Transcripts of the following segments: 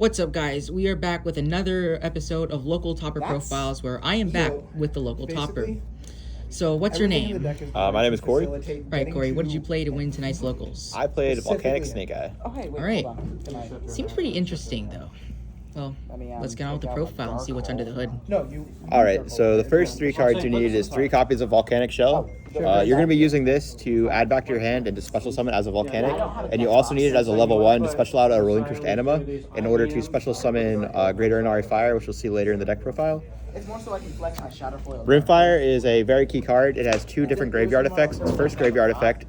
What's up, guys? We are back with another episode of Local Topper Profiles, where I am back with the local topper. So, what's your name? My name is Corey. Right, Corey, what did you play to win tonight's locals? I played Volcanic Snake-Eye. Alright. Seems pretty interesting, though. Well, let's get on with the profile and see what's under the hood. Alright, so the first three cards you need is 3 copies of Volcanic Shell. You're going to be using this to add back to your hand and to special summon as a Volcanic. And you also need it as a level 1 to special out a Relinquished Anima in order to special summon Greater Inari Fire, which you'll see later in the deck profile. It's more so I can flex my shadow foil. Brimfire is a very key card. It has 2 different graveyard effects. Its first graveyard effect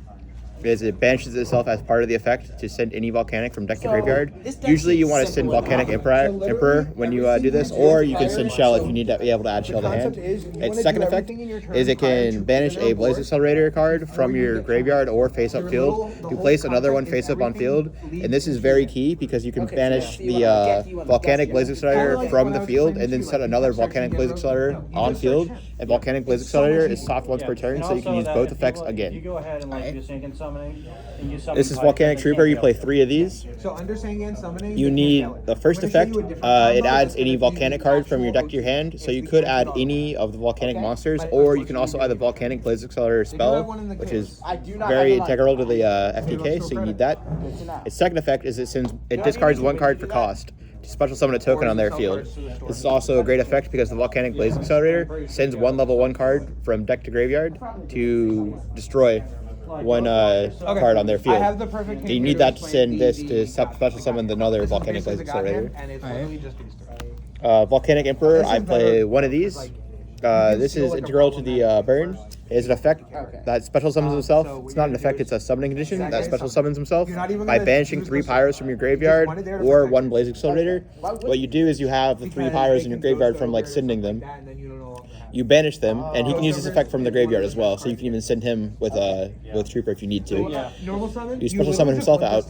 is it banishes itself as part of the effect to send any Volcanic from deck to graveyard. Usually you want to send Volcanic Emperor when you do this, or you can send Shell if you need to be able to add Shell to hand. Its second effect is it can banish a Blaze Accelerator card from your graveyard or face up field to place another one face up on field. And this is very key because you can banish the Volcanic Blaze Accelerator from the field and then set another Volcanic Blaze Accelerator on field. And Volcanic Blaze Accelerator is soft once per turn, so you can use both effects again. This is Volcanic Trooper. You play 3 of these. You need the first effect. It adds any Volcanic card from your deck to your hand, so you could add any of the Volcanic monsters, or you can also add the Volcanic Blaze Accelerator spell, which is very integral to the FTK, so you need that. Its second effect is it discards 1 card for cost to special summon a token on their field. This is also a great effect because the Volcanic Blaze Accelerator sends 1 level 1 card from deck to graveyard to destroy 1 card on their field. You need that to send this to special summon another Volcanic Blaze Accelerator. Volcanic Emperor, I play 1 of these. This is integral to the burn. It is an effect that special summons himself. It's not an effect, it's a summoning condition that special summons himself by banishing 3 Pyros from your graveyard or 1 Blaze Accelerator. What you do is you have the 3 Pyros in your graveyard from sending them. You banish them, and he can use this effect from the graveyard as well, so you can even send him with Trooper if you need to. You special summon himself out,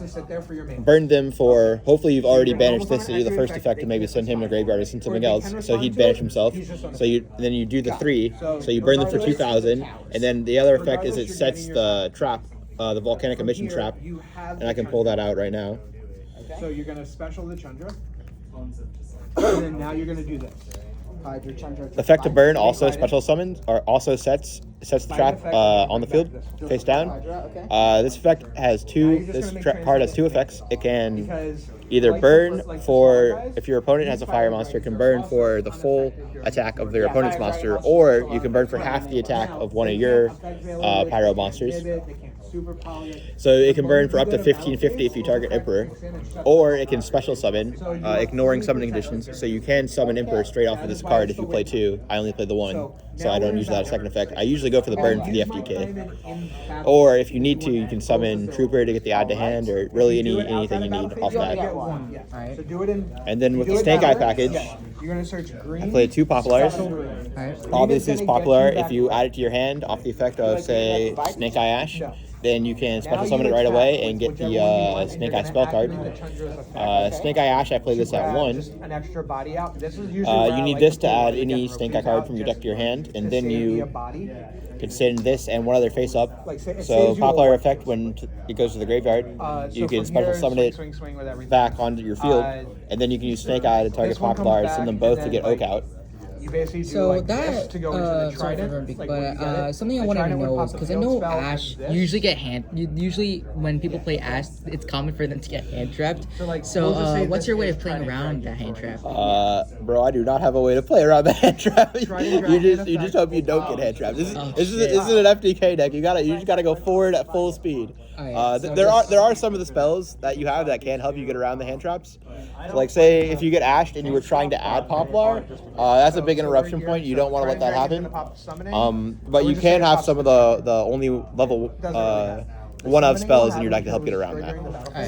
burn them for, hopefully you've already banished this to do the first effect and maybe send him to the graveyard or send something else, so he'd banish himself. So then you do the 3, so you burn them for 2,000, and then the other effect is it sets the trap, the Volcanic Emission trap, and I can pull that out right now. So you're going to special the Chandra, and then now you're going to do this. The effect of burn also special summons or also sets the trap on the field face down. This effect has 2. This card has 2 effects. It can either burn for, if your opponent has a fire monster, it can burn for the full attack of their opponent's monster, or you can burn for half the attack of one of your pyro monsters. So it can burn for up to 1550 if you target Emperor, or it can special summon, ignoring summoning conditions. So you can summon Emperor straight off of this card if you play 2. I only play the 1, so I don't usually have a second effect. I usually go for the burn for the FTK. Or if you need to, you can summon Trooper to get the add to hand, or really anything you need off that. And then with the Snake-Eye package, I played 2 Populars. Obviously, it's popular if you add it to your hand off the effect of, say, Snake-Eye Ash. Then you can special summon it right away and get the Snake-Eye spell card. Snake-Eye Ash, I play this at 1. You need this to add any Snake-Eye card from your deck to your hand, and then you can send this and 1 other face up. So popular effect when it goes to the graveyard, you can special summon it back onto your field, and then you can use Snake-Eye to target popular, send them both to get Oak out. So that, sorry for big, but something I wanted to know is, because I know Ash usually usually when people play Ash, it's common for them to get hand trapped. So what's your way of playing around that hand trap? Bro, I do not have a way to play around the hand trap. you just hope you don't get hand trapped. This is an FTK deck. You just gotta go forward at full speed. There are some of the spells that you have that can help you get around the hand traps. So like, say if you get ashed and you were trying to add Poplar, that's a big interruption point. You don't want to let that happen. But you can have some of the only level 1 of spells in your deck to help get around that.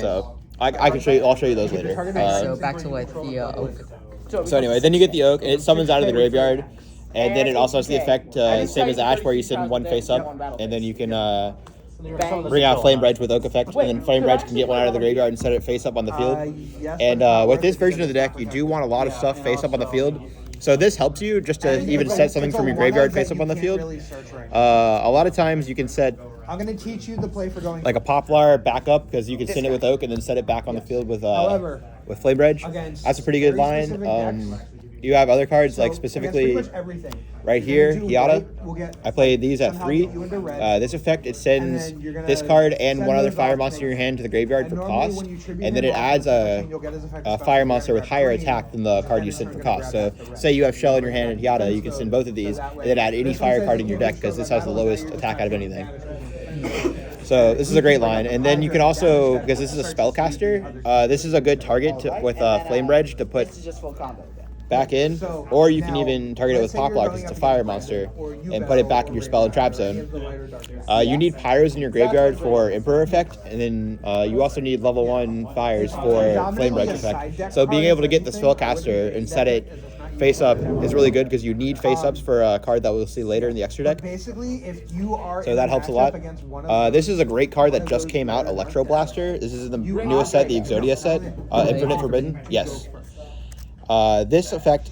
So I can show you. I'll show you those later. So back to the Oak. So anyway, then you get the Oak, and it summons out of the graveyard, and then it also has the effect same as Ash, where you send 1 face up, and then you can bring out Flame Bridge with Oak effect, and then Flame Bridge can get 1 out of the graveyard and set it face up on the field. And with this version of the deck, you do want a lot of stuff face up on the field. So this helps you just to even set something from your graveyard face up on the field. A lot of times you can set I'm going to teach you the play for going like a Poplar backup, because you can send it with Oak and then set it back on the field with with Flame Dredge. Against That's a pretty good very line. specific decks. You have other cards like So, specifically against pretty much everything. right If here, you do Hiata. white, we'll get, I played these at somehow 3. get you into red. This effect, it sends And then you're gonna this card and send one other those fire off monster in your to- hand to the graveyard And for normally cost, when you tribute and then him it off adds the thing, you'll get his effect a special fire if monster you're with at higher 3, attack than the card and you then send for it's gonna cost. grab So that for red. say you have Shell in your hand and Hiata, you can send both of these, and then add any This one fire says card in you your can deck because this destroy has the that battle, lowest now you're attack out of anything. damage. So this is a great line, and then you can also, because this is a spellcaster, this is a good target with Flame Dredge to put This is just full combo then. back in, or you can even target it with Poplar because it's a fire monster, and put it back in your spell and trap zone. You need Pyros in your graveyard for Emperor effect, and then you also need level 1 fires for Flame Dredge effect. So being able to get the spellcaster and set it face up is really good because you need face ups for a card that we'll see later in the extra deck. Basically, if you are So that helps a lot. This is a great card that just came out, Electro Blaster. This is the newest set, the Exodia set. Infinite Forbidden, yes. This effect,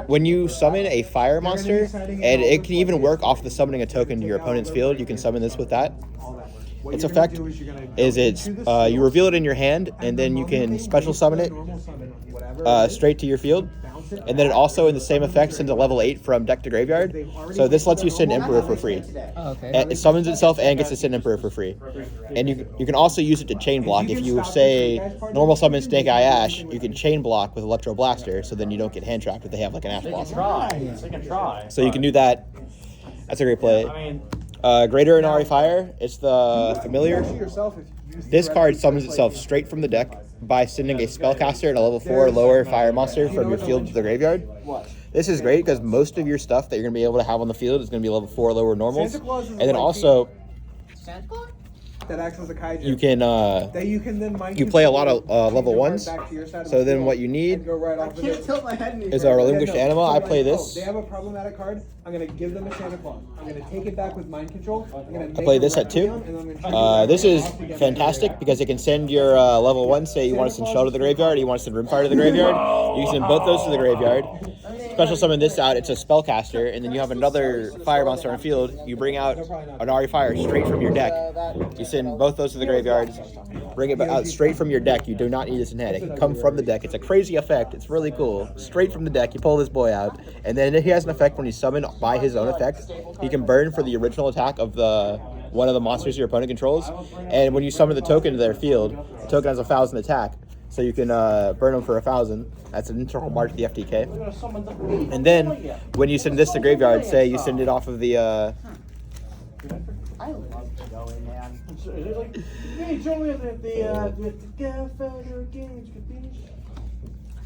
when you summon a fire monster, and it can even work off the summoning a token to your opponent's field, you can summon this with that. Its effect is you reveal it in your hand, and then you can special summon it straight to your field. And then it also, in the same effect, sends a level 8 from deck to graveyard. So this lets you send Emperor for free. Oh, okay. It summons itself and gets to send Emperor for free. And you can also use it to chain block. If you say normal summon Snake-Eye Ash, you can chain block with Electro Blaster, so then you don't get hand trapped if they have like an Ash Blossom. They can try. So you can do that. That's a great play. Greater Inari Fire, it's the familiar. This card summons itself straight from the deck by sending a spellcaster and a level 4 or lower fire monster from your field to the graveyard. This is great because most of your stuff that you're going to be able to have on the field is going to be level 4 or lower normals. And then also, that acts as a kaiju. you can that you can then mind you play a lot of level 1s. So then what you need is a relinquished animal. I play this. They have a problematic card. I'm gonna give them a Santa Claus. I'm gonna take it back with mind control. I play this at 2. This is fantastic because it can send your level 1, say you want to send Shell to the graveyard, or you want to send Rimfire to the graveyard. You can send both those to the graveyard. Special summon this out, it's a spellcaster, and then you have another fire monster on the field. You bring out an Ari Fire straight from your deck. You send both those to the graveyard, bring it out straight from your deck. You do not need this in hand. It can come from the deck. It's a crazy effect. It's really cool. Straight from the deck, you pull this boy out, and then he has an effect when he's summoned by his own effect. He can burn for the original attack of one of the monsters your opponent controls, and when you summon the token to their field, the token has 1,000 attack. So you can burn them for 1,000. That's an integral part of the FTK. And then when you send this to graveyard, say you send it off of the. I love going, man.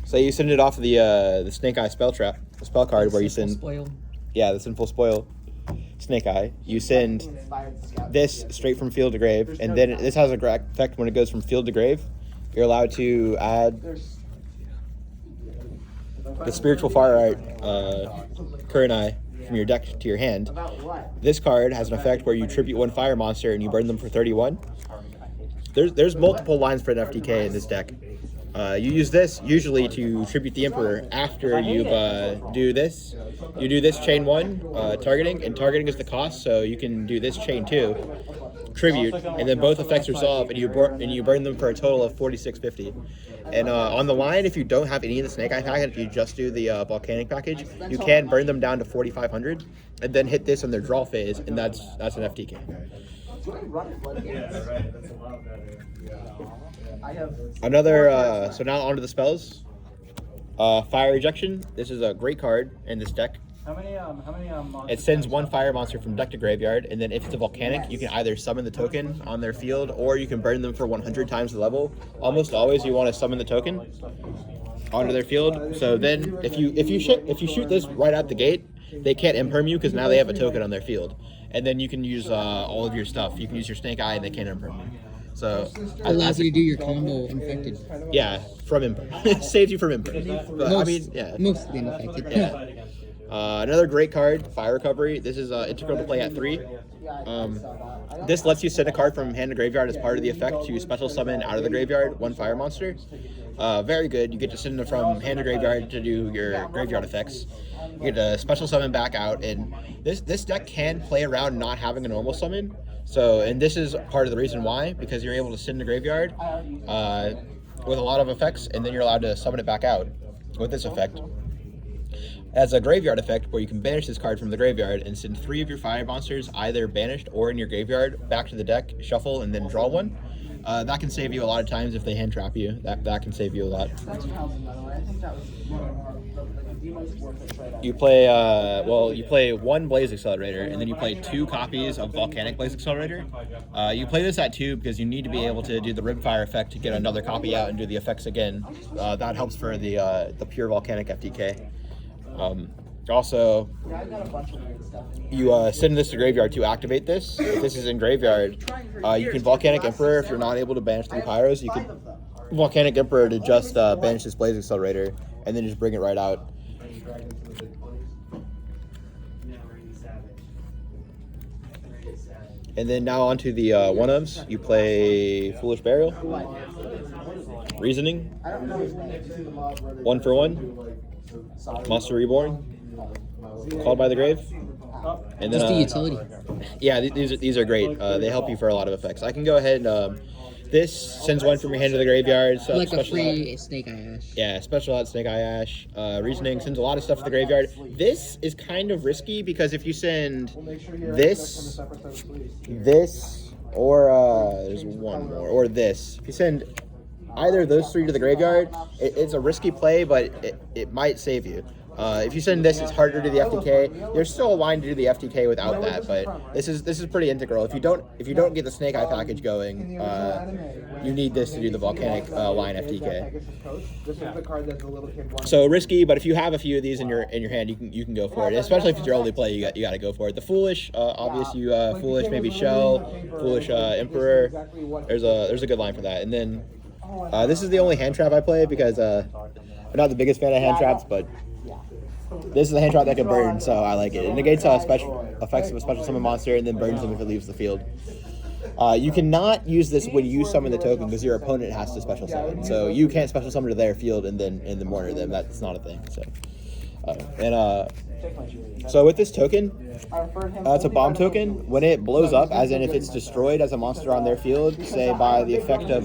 Say you send it off of the Snake-Eye spell trap, the spell card where you send. Spoil. Yeah, the Sinful Spoil Snake-Eye. You send this straight from field to grave, and then this has a effect when it goes from field to grave. You're allowed to add the Spiritual Fire Art Kurenai from your deck to your hand. This card has an effect where you tribute 1 fire monster and you burn them for 31. There's multiple lines for an FTK in this deck. You use this usually to tribute the Emperor after you do this. You do this chain 1 targeting, and targeting is the cost, so you can do this chain 2. Tribute, and then both effects resolve, and you burn them for a total of 4650. And on the line, if you don't have any of the Snake-Eye package, if you just do the Volcanic package, you can burn them down to 4500, and then hit this on their draw phase, and that's an FTK. Another so now onto the spells. Fire Ejection. This is a great card in this deck. How many It sends 1 fire monster from deck to graveyard, and then if it's a volcanic, you can either summon the token on their field, or you can burn them for 100 times the level. Almost always, you want to summon the token onto their field. So then, if you shoot this right out the gate, they can't imperm you because now they have a token on their field, and then you can use all of your stuff. You can use your Snake-Eye, and they can't imperm you. So allows you to do your combo infected. Yeah, from imperm. It saves you from imperm. But, I mean, yeah. Mostly unaffected. Yeah. Another great card, Fire Recovery. This is integral to play at 3. This lets you send a card from hand to graveyard as part of the effect to special summon out of the graveyard 1 fire monster. Very good. You get to send it from hand to graveyard to do your graveyard effects. You get to special summon back out, and this deck can play around not having a normal summon. So, and this is part of the reason why, because you're able to send to graveyard. with a lot of effects, and then you're allowed to summon it back out with this effect. As a graveyard effect, where you can banish this card from the graveyard and send 3 of your fire monsters, either banished or in your graveyard, back to the deck, shuffle, and then draw 1. That can save you a lot of times if they hand trap you. That can save you a lot. You play you play 1 Blaze Accelerator, and then you play 2 copies of Volcanic Blaze Accelerator. You play this at 2 because you need to be able to do the Rimfire effect to get another copy out and do the effects again. That helps for the pure Volcanic FTK. Also, you send this to graveyard to activate this. If this is in graveyard, you can Volcanic Emperor if you're not able to banish 3 Pyros. You can Volcanic Emperor to just banish this Blaze Accelerator and then just bring it right out. And then now onto the 1-ofs. You play Foolish Burial, Reasoning, 1 for 1, Monster Reborn, Called by the Grave, and then just the utility. Yeah, these are great. They help you for a lot of effects. I can go ahead and this sends 1 from your hand to the graveyard. So like a free Snake-Eye Ash. Yeah, special out Snake-Eye Ash. Reasoning sends a lot of stuff to the graveyard. This is kind of risky because if you send this, or there's one more, or this. If you send either of those 3 to the graveyard, it's a risky play, but it might save you. If you send this, it's harder to do the FTK. There's still a line to do the FTK without that, but this is pretty integral. If you don't get the Snake-Eye package going, you need this to do the Volcanic line FTK. So risky, but if you have a few of these in your hand, you can go for it. Especially if it's your only play, you got to go for it. The Foolish, obvious, you Foolish maybe Shell, Foolish Emperor. There's a good line for that. And then this is the only hand trap I play because I'm not the biggest fan of hand traps, but this is a hand trap that can burn, so I like it. It negates special effects of a special summon monster and then burns them if it leaves the field. You cannot use this when you summon the token because your opponent has to special summon. So you can't special summon to their field and then mortar them. That's not a thing. So with this token, it's a bomb token. When it blows up, as in if it's destroyed as a monster on their field, say by the effect of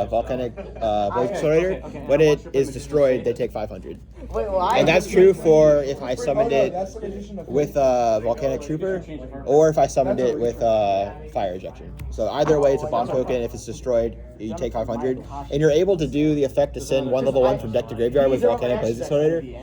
Volcanic Blaze Accelerator, when it is destroyed, they take 500. And that's true for if I summoned it with Volcanic Trooper, or if I summoned it with Fire Ejection. So either way, it's a bomb token. If it's destroyed, you take 500. And you're able to do the effect to send 1 level 1 from deck to graveyard with Volcanic Blaze Accelerator.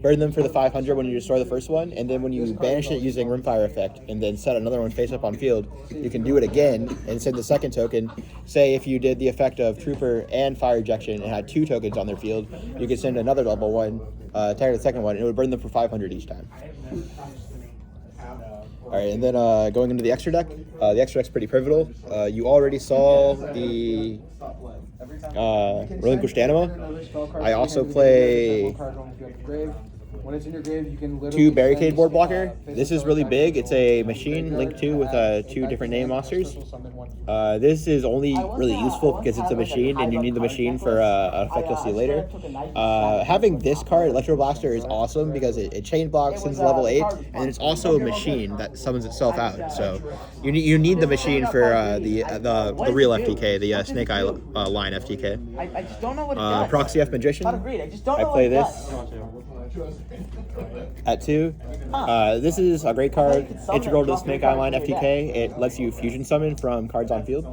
Burn them for the 500 when you destroy the first one, and then when you banish it using Rimfire effect, and then set another one face up on field, you can do it again and send the second token. Say if you did the effect of Trooper and Fire Ejection and had 2 tokens on their field, you could send another level 1, target the second one, and it would burn them for 500 each time. Alright, and then going into the extra deck, the extra deck's pretty pivotal. You already saw the Relinquished Anima. I also play 2 Barricade Board Blocker. This is really big. It's a machine linked to with 2 different name monsters. This is only really useful because it's a machine and you need the machine for an effect you'll see later. Having this card, Electro Blaster, is awesome because it chain blocks since level 8, and it's also a machine that summons itself out. So you need the machine for the real FTK, the Snake-Eye line FTK. I just don't know what it does. Proxy F Magician. I play this at 2. This is a great card, integral to the Snake-Eye line FTK. It lets you fusion summon from cards on field.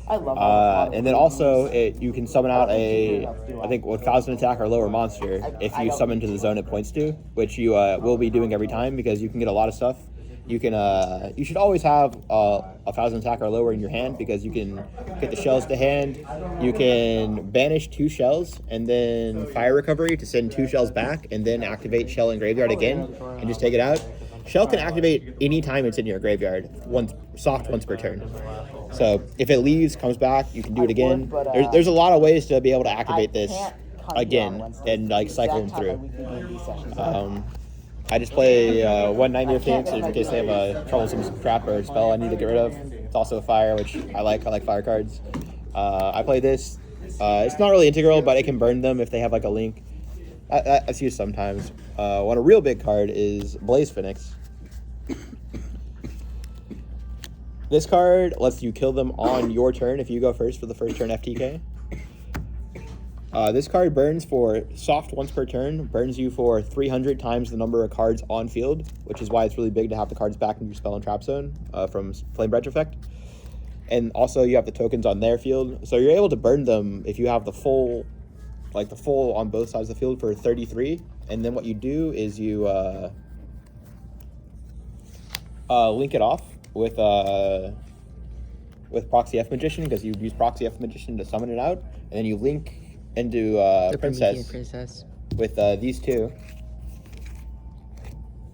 I love and then also you can summon out I think 1,000 attack or lower monster if you summon to the zone it points to, which you will be doing every time because you can get a lot of stuff. You can you should always have 1,000 attack or lower in your hand because you can get the shells to hand. You can banish 2 shells and then Fire Recovery to send 2 shells back and then activate shell in graveyard again and just take it out. Shell can activate anytime it's in your graveyard, once per turn. So if it leaves, comes back, you can do it again. There's a lot of ways to be able to activate this again and like cycle them through. I just play 1 Nightmare Phoenix in case they have a troublesome trap or spell I need to get rid of. It's also a fire, which I like. I like fire cards. I play this. It's not really integral, but it can burn them if they have like a link. That's used sometimes. What a real big card is Blaze Phoenix. This card lets you kill them on your turn if you go first for the first turn FTK. This card burns for soft once per turn, burns you for 300 times the number of cards on field, which is why it's really big to have the cards back in your spell and trap zone from Flame Branch effect. And also you have the tokens on their field, so you're able to burn them if you have the full on both sides of the field for 33. And then what you do is you link it off with Proxy F Magician, because you use Proxy F Magician to summon it out, and then you link into The Princess with these two.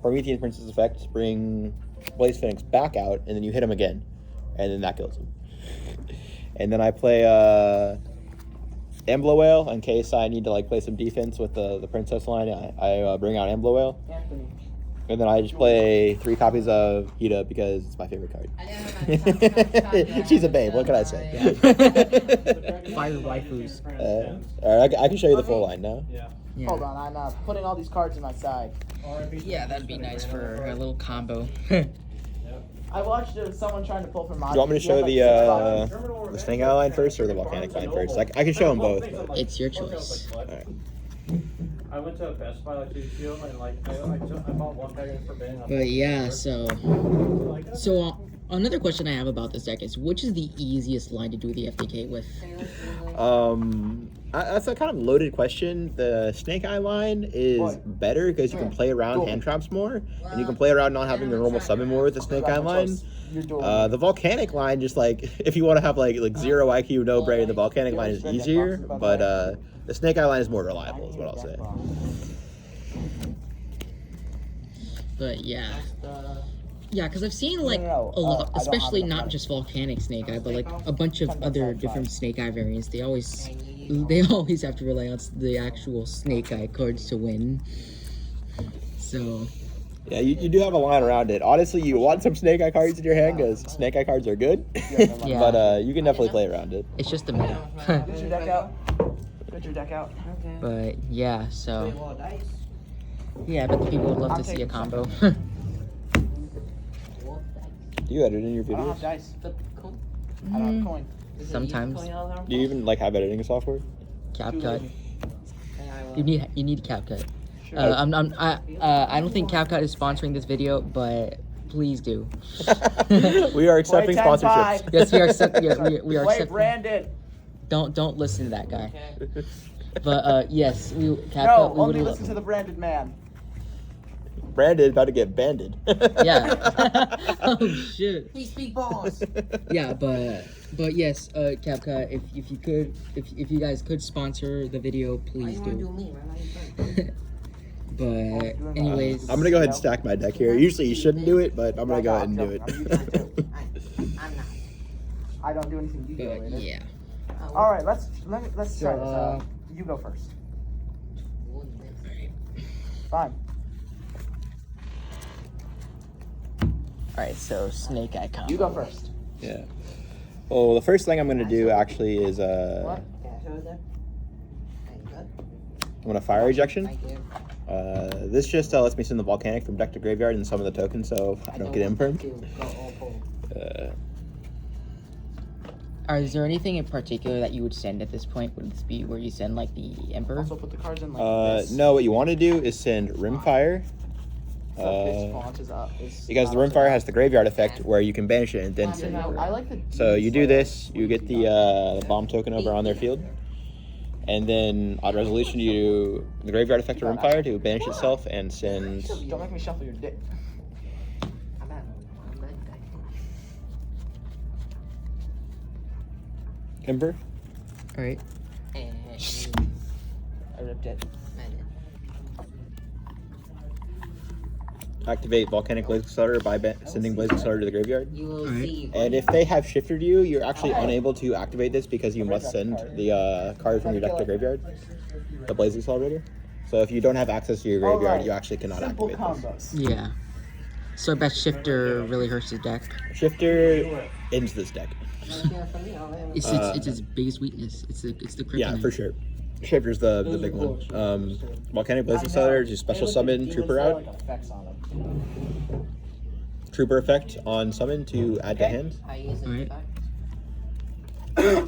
Promethean Princess effect, bring Blaze Phoenix back out, and then you hit him again, and then that kills him. And then I play Amblo Whale in case I need to like play some defense with the Princess line. I bring out Amblo Whale. Anthony. And then I just play 3 copies of Hida because it's my favorite card. She's a babe, what can I say? Yeah. Fire waifus. Alright, I can show you the full line now. Yeah. Yeah. Hold on, I'm putting all these cards in my side. Yeah, that'd be nice for a little combo. I watched someone trying to pull from. Do you want me to show the Snake-Eye line first or the Volcanic line first? I can show them both. But... It's your choice. Alright. I went to a Best Buy like 2 weeks ago and like I bought 1 pack of Forbidden. But yeah, so another question I have about this deck is, which is the easiest line to do the FTK with? That's a kind of loaded question. The Snake-Eye line is better because you can play around hand traps more, and you can play around not having the normal summon more with the Snake-Eye line. The Volcanic line, just like if you want to have like 0 IQ, no brain, the Volcanic line is easier, but the Snake-Eye line is more reliable, is what I'll say. But yeah. Yeah, because I've seen like a lot, especially not just Volcanic Snake-Eye, but like a bunch of other different Snake-Eye variants. They always have to rely on the actual Snake-Eye cards to win. So... Yeah, you do have a line around it. Honestly, you want some Snake-Eye cards in your hand because Snake-Eye cards are good. Yeah. But you can definitely play around it. It's just the meta. Get your deck out. Get your deck out. Okay. But yeah, so... Yeah, I bet the people would love to see a combo. Do you edit in your I don't have videos? dice. I don't have coin. Sometimes. Do you even like have editing software? CapCut. You need CapCut. Sure. I don't think CapCut is sponsoring this video, but please do. We are accepting sponsorships. Yes, we are accepting. We are Wait, accepting. Brandon. Don't listen to that guy. But yes, CapCut. No, we only would listen to the Brandon man. Brandon about to get banded. Yeah. Oh shit. He speak balls. Yeah, but yes, CapCut, if you guys could sponsor the video, please do. But anyways, I'm gonna go ahead and stack my deck here. Usually you shouldn't do it, but I'm gonna go ahead and do it. I don't do anything. You do but it. yeah. All right, let's try this. You go first. Fine. All right, so Snake-Eye combo. You go first. Yeah. Well, the first thing I'm gonna do actually is What? I'm gonna fire ejection. This just lets me send the Volcanic from deck to graveyard and some of the tokens, so I don't get imperm. Is there anything in particular that you would send at this point? Would this be where you send like the Emperor? Also put the cards in like this. No, what you want to do is send Rimfire. Because the Rimfire has the graveyard effect where you can banish it and then send it. I like the. So you do this, you get the bomb token over on their field, and then on resolution you do the graveyard effect of Rimfire to banish itself and send. Don't make me shuffle your dick. Ember. All right. I ripped it. Activate Volcanic Blaze Accelerator by sending Blaze Accelerator to the graveyard. You will Alright. see. And if they have shifted you, you're actually unable to activate this because you must send the card from your deck to the graveyard, the Blaze Accelerator. So if you don't have access to your graveyard, you actually cannot Simple activate combos. Yeah. So I bet Shifter really hurts his deck. this. Shifter ends this deck. It's its biggest weakness. It's the kryptonite. Yeah, for sure. Shifter's the big one. Volcanic Blaze Accelerator, just special summon Trooper out. Trooper effect on summon to add to hand. I use Alright. it.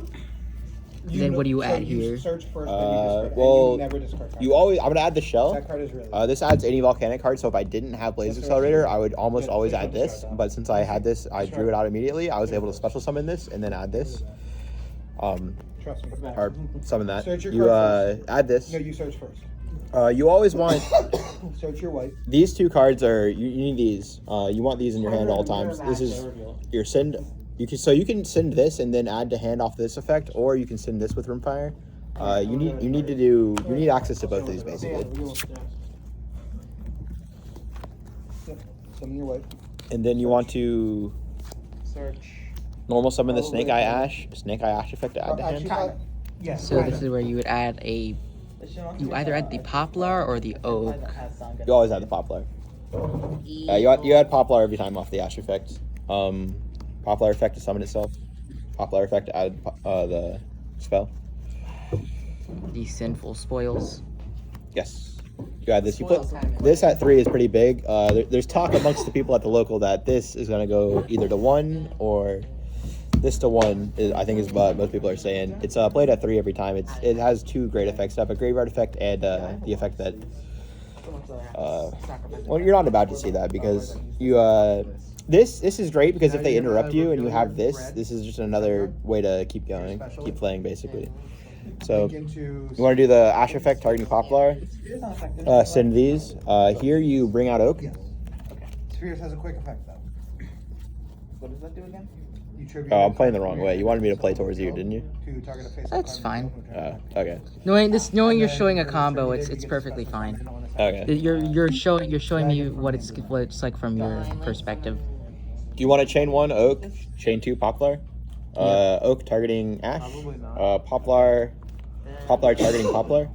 And then what do you add you here? Search first, well, you never discard cards. you always. I'm gonna add the shell. That card is really This adds any volcanic card. So if I didn't have Blaze Accelerator, I would almost always add this. But since I had this, I drew it out immediately. I was able to special summon this and then add this. Trust me. Or summon that. Search your You card add this. No, you search first. You always want Search your white. these two cards. You need these. You want these in your hand at all times. This is your send. You can send this and then add to hand off this effect, or you can send this with Rimfire. You need access to both of these basically. Yep. Summon your white. And then you want to Search. normal summon the Snake-Eye Ash effect to add to hand. Yes. So this is where you would add a. You either add the Poplar or the Oak. You always add the Poplar. You add Poplar every time off the Ash effect. Poplar effect to summon itself. Poplar effect to add the spell. The Sinful Spoils. Yes. You add this. You put this at 3 is pretty big. There's talk amongst the people at the local that this is going to go either to 1 or this to 1. I think is what most people are saying. It's played at 3 every time. It has 2 great effects. It have a graveyard effect and the effect that. Well, you're not about to see that because you. This is great because if they interrupt you and you have this is just another way to keep going, keep playing basically. So you want to do the Ash effect targeting Poplar. Send these. Here you bring out Oak. Okay. Spheres has a quick effect though. What does that do again? You tribute Oh, I'm playing the wrong way. You wanted me to play towards you, didn't you? to target a face. That's fine. Okay. Knowing you're showing a combo, it's perfectly fine. Okay. You're showing me what it's like from your perspective. Do you want to chain 1 Oak, chain 2 Poplar? Oak targeting Ash. Poplar targeting Poplar.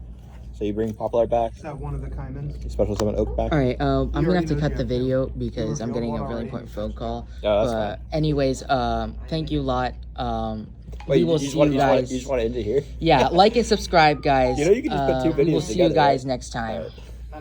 So you bring Poplar back. Is that one of the Kaimans? You special summon Oak back. All right, I'm gonna have to cut the video because I'm getting a really important phone call. Oh, that's But anyways, thank you a lot. Wait, we will see you guys. You just want to end it here? Yeah, like and subscribe, guys. You know you can just put 2 videos We'll see you together, guys right? next time.